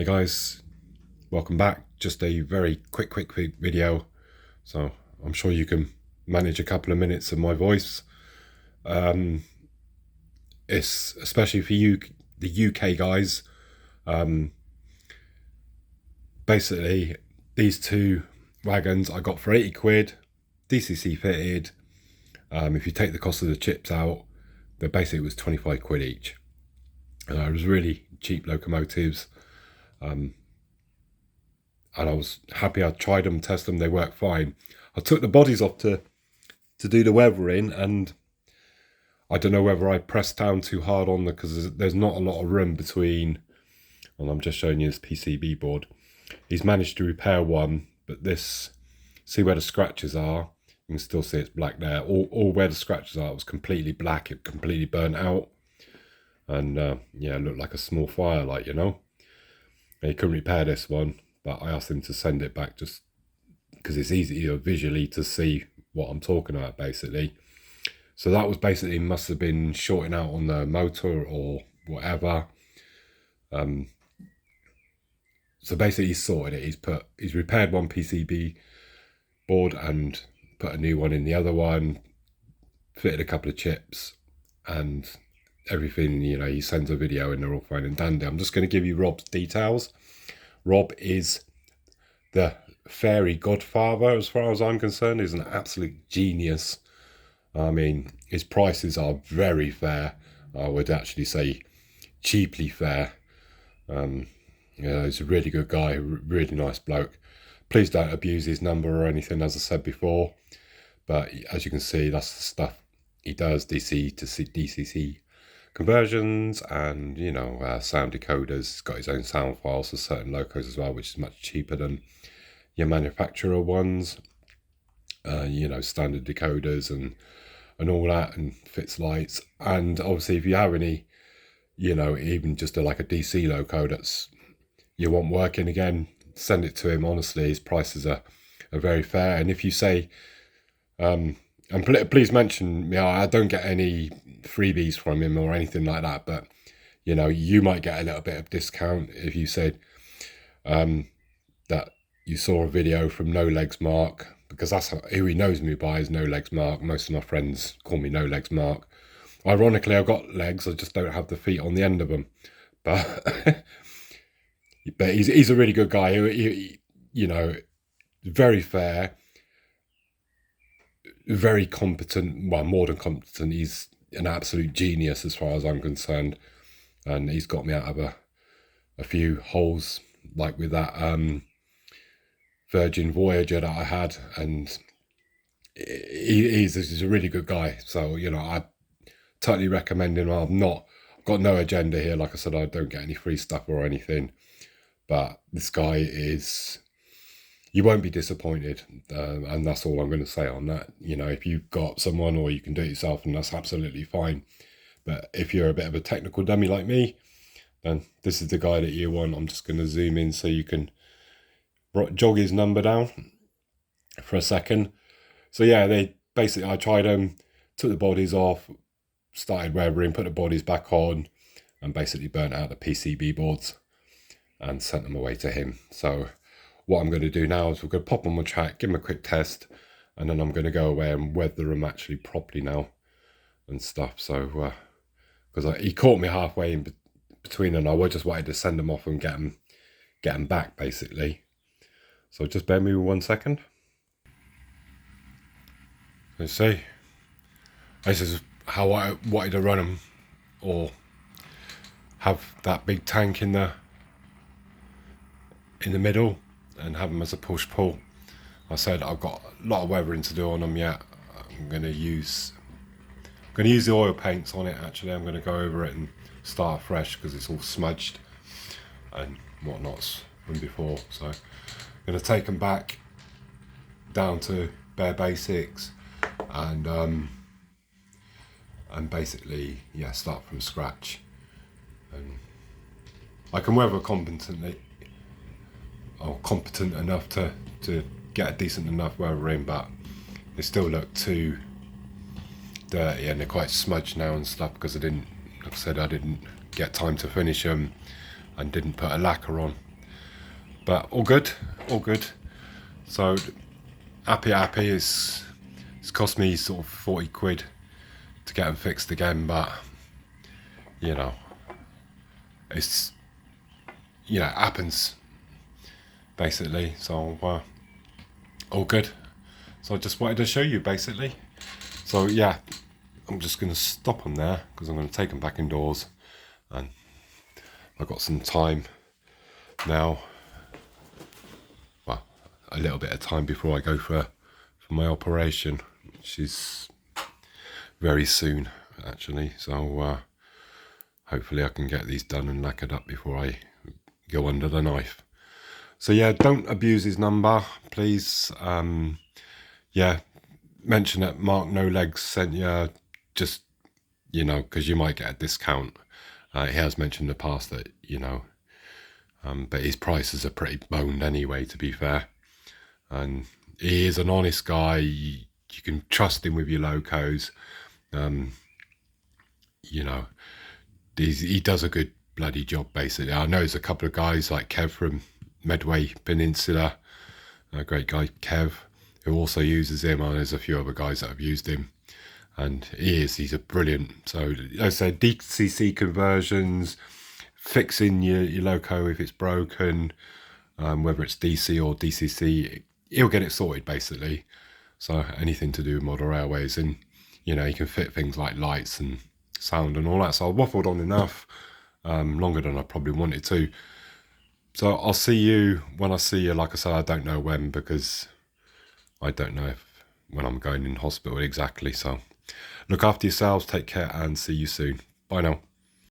Hey guys, welcome back. Just a very quick video. So I'm sure you can manage a couple of minutes of my voice. It's especially for you, the UK guys. Basically, these two wagons I got for 80 quid, DCC fitted. If you take the cost of the chips out, then basically it was 25 quid each. It was really cheap locomotives. And I was happy. I tried them, tested them, they worked fine. I took the bodies off to do the weathering, and I don't know whether I pressed down too hard on them because there's not a lot of room between, and I'm just showing you this PCB board. He's managed to repair one, but this, see where the scratches are? You can still see it's black there. All where the scratches are, it was completely black. It completely burnt out. And yeah, it looked like a small fire, like, you know. And he couldn't repair this one, but I asked him to send it back just because it's easier visually to see what I'm talking about, basically. So that was basically, must have been shorting out on the motor or whatever. So basically he's sorted it. He's repaired one PCB board and put a new one in the other one, fitted a couple of chips and everything. You know, he sends a video and they're all fine and dandy. I'm just going to give you Rob's details. Rob is the fairy godfather as far as I'm concerned. He's an absolute genius. I mean, his prices are very fair. I would actually say cheaply fair. Yeah, he's a really good guy, really nice bloke. Please don't abuse his number or anything, as I said before. But as you can see, that's the stuff he does, DC to DCC conversions and, you know, sound decoders. He's got his own sound files for certain locos as well, which is much cheaper than your manufacturer ones. You know, standard decoders and all that, and fits lights. And obviously if you have any, you know, even just like a DC loco that's you want working again, send it to him. Honestly, his prices are very fair. And if you say, and please mention, you know, I don't get any freebies from him or anything like that, but you know, you might get a little bit of discount if you said that you saw a video from No Legs Mark, because that's who he knows me by, is No Legs Mark. Most of my friends call me No Legs Mark. Ironically, I've got legs, I just don't have the feet on the end of them. But but he's a really good guy. He, you know, very fair, very competent. Well, more than competent. He's an absolute genius as far as I'm concerned, and he's got me out of a few holes, like with that Virgin Voyager that I had, and he's a really good guy. So, you know, I totally recommend him. I've got no agenda here. Like I said, I don't get any free stuff or anything. But this guy is, you won't be disappointed. And that's all I'm going to say on that. You know, if you've got someone or you can do it yourself, and that's absolutely fine. But if you're a bit of a technical dummy like me, then this is the guy that you want. I'm just going to zoom in so you can jog his number down for a second. So yeah, I tried them, took the bodies off, started weathering, put the bodies back on, and basically burnt out the PCB boards and sent them away to him. So what I'm going to do now is we're going to pop on my track, give him a quick test, and then I'm going to go away and weather them actually properly now and stuff. So because he caught me halfway in between, and I just wanted to send them off and get them back basically. So just bear me with 1 second. Let's see. This is how I wanted to run them, or have that big tank in the middle and have them as a push-pull. I said I've got a lot of weathering to do on them yet. I'm going to use the oil paints on it. Actually, I'm going to go over it and start fresh because it's all smudged and whatnots from before. So I'm going to take them back down to bare basics and basically, yeah, start from scratch. And I can weather competently, or competent enough to get a decent enough weathering, but they still look too dirty and they're quite smudged now and stuff because like I said, I didn't get time to finish them and didn't put a lacquer on. But all good, all good. So happy. It's cost me sort of 40 quid to get them fixed again, but you know, it's it happens basically. So all good. So I just wanted to show you basically. So yeah, I'm just going to stop them there because I'm going to take them back indoors, and I've got some time now. Well, a little bit of time before I go for my operation, which is very soon actually. So hopefully I can get these done and lacquered up before I go under the knife. So yeah, don't abuse his number, please. Yeah, mention that Mark No Legs sent you, just, because you might get a discount. He has mentioned in the past that, but his prices are pretty boned anyway, to be fair. And he is an honest guy. You can trust him with your locos. He does a good bloody job, basically. I know there's a couple of guys like Kev from Medway Peninsula, a great guy, Kev, who also uses him, and there's a few other guys that have used him, and he's a brilliant. So I say DCC conversions, fixing your loco if it's broken, whether it's DC or DCC, he'll get it sorted basically. So anything to do with model railways, and he can fit things like lights and sound and all that. So I waffled on enough, longer than I probably wanted to. So I'll see you when I see you. Like I said, I don't know when, because I don't know when I'm going in hospital exactly. So look after yourselves, take care, and see you soon. Bye now.